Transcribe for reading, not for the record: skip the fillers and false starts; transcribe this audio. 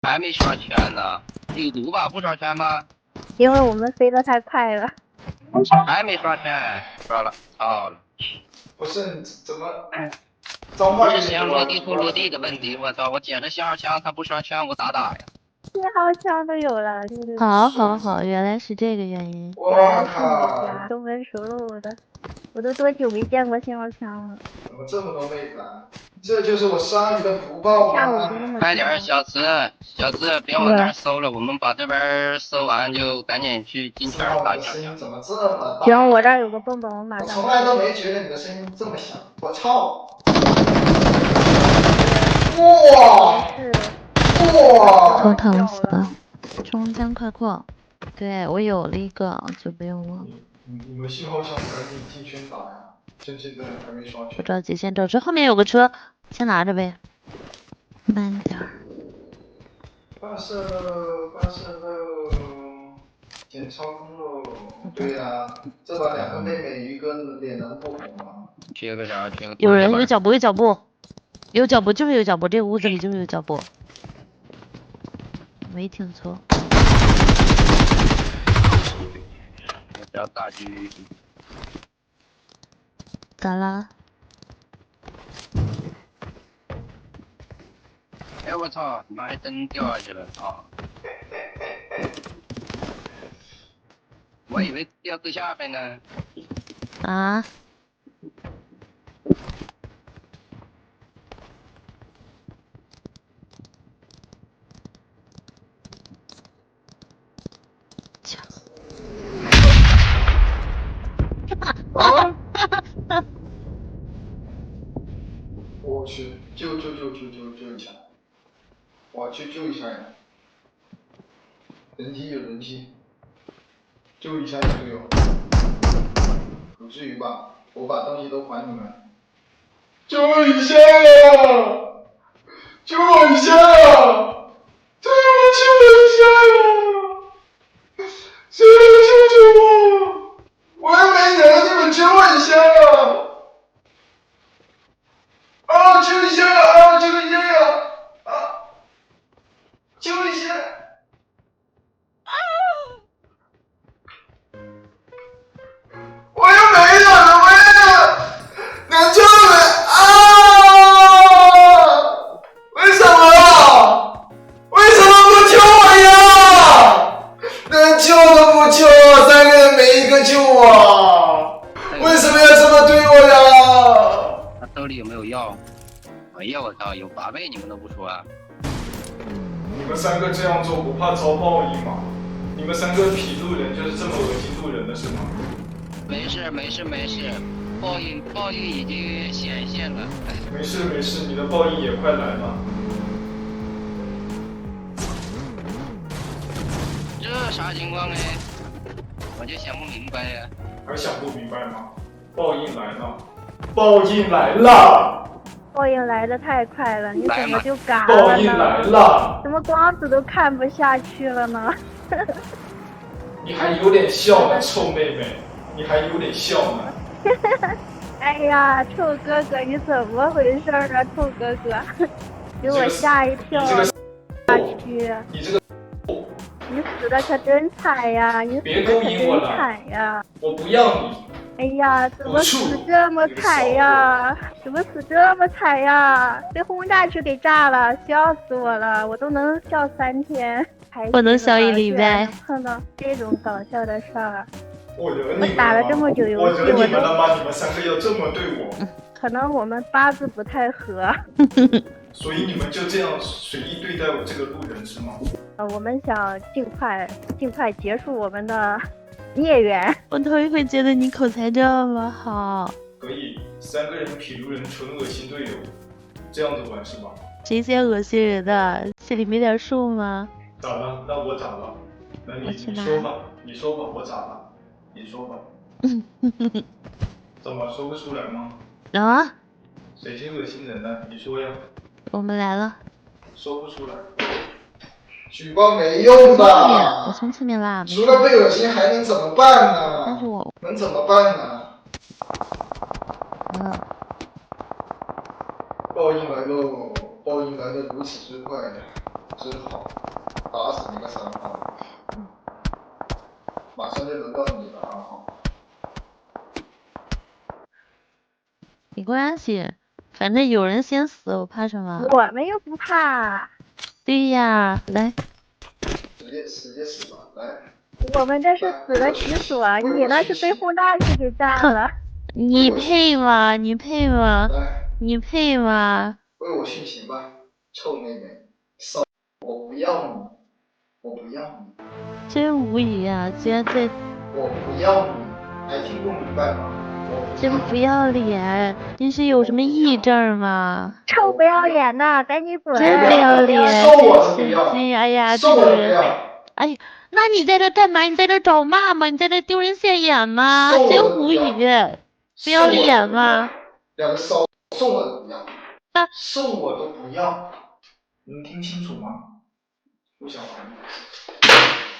还没刷全呢，有毒吧？不刷全吗？因为我们飞得太快了。还没刷全，刷了，操了！不是怎么不是先落地不落地的问题，我操！我捡着信号枪，他不刷全，我咋打呀？信号枪都有了，就是好，原来是这个原因。我靠！熟门熟路的，我都多久没见过信号枪了？怎么这么多妹子啊？这就是我杀你的福报下午吗？就那么快点，小子，别往那儿搜了，我们把这边搜完就赶紧去金圈打一下。怎么这么大？行，我这儿有个蹦蹦，我马上。我从来都没觉得你的声音这么响，我操！哇！哇！头疼死了。中间快扩，对我有了一个，就不用了。你们信号枪赶紧进圈打呀！趁现在还没刷全。不着急，先找车，后面有个车，先拿着呗。慢点儿。发射喽！检超喽！对呀、这把两个妹妹一个脸能不红吗？缺个啥？缺个。有人，有脚步，就是有脚步，这个屋子里就是有脚步。没听错。不要大狙。咋啦？哎我操！妈的灯掉下去了啊！我以为掉最下面呢。啊？我去，救一下！我去救一下呀！人机有人机，救一下有队友，不至于吧？我把东西都还你们。救我一下呀！救我一下呀！对，我救我一下呀！谁能救救我？我又没人，你们救我一下呀！啊，救一下呀！啊，救一下呀！啊，救一下！我又没人了，能救人啊！为什么？为什么不救我呀？能救都不救，三个人没一个救我，为什么要这么对我呀？他兜里有没有药？哎呀我操，有8倍你们都不说啊！你们三个这样做不怕遭报应吗？你们三个痞路人就是这么恶心路人的是吗？没事，报应已经显现了。没事，你的报应也快来了。这啥情况呢？我就想不明白呀。还想不明白吗？报应来了！报应来了！报应来的太快了，你怎么就嘎报了应来呢？了！怎么光子都看不下去了呢？你还有点笑呢，臭妹妹，你还有点笑呢。哎呀，臭哥哥，你怎么回事啊？臭哥哥，给我吓一跳！下去！你这个，你死的可真惨呀！你死的可真惨呀！我不要你！哎呀，怎么死这么惨呀？被轰炸区给炸了，笑死我了！我都能笑3天，我能笑1礼拜。碰到这种搞笑的事儿，我惹你们了吗？我打了这么久游戏，我惹你们了吗？你们三个要这么对我？可能我们八字不太合。所以你们就这样随意对待我这个路人是吗？我们想尽快结束我们的孽缘。我头一回觉得你口才这么好。可以，三个人痞路人纯恶心队友，这样子玩是吧？谁先恶心人的？心里没点数吗？咋了？那我咋了？那你说吧，我咋了？你说吧。怎么说不出来吗？啊？谁先恶心人呢？你说呀。我们来了。说不出来。举报没用的。我从侧面拉。除了被恶心还能怎么办呢？但是我能怎么办呢？报应来喽！报应来的如此之快。真好，打死你个3号，马上就轮到你了2号。没关系，反正有人先死，我怕什么？我们又不怕。对呀，来，直接死吧，来。我们这是死得其所，你那是被轰炸机给炸了。你配吗？你配吗？来，你配吗？为我殉情吧，臭妹妹，骚！我不要你，我不要你。真无语啊！居然在，我不要你，还听不明白吗？真不要脸！你是有什么癔症吗？臭不要脸的，赶紧滚！真不要脸，送我真都不要神经！哎呀，这送我个人，都不要，哎，那你在这干嘛？你在这找骂吗？你在这丢人现眼吗？送我真无语！都不要，不要脸吗？ 2个骚，送我都不要，那送我都不要，能听清楚吗？不想玩了。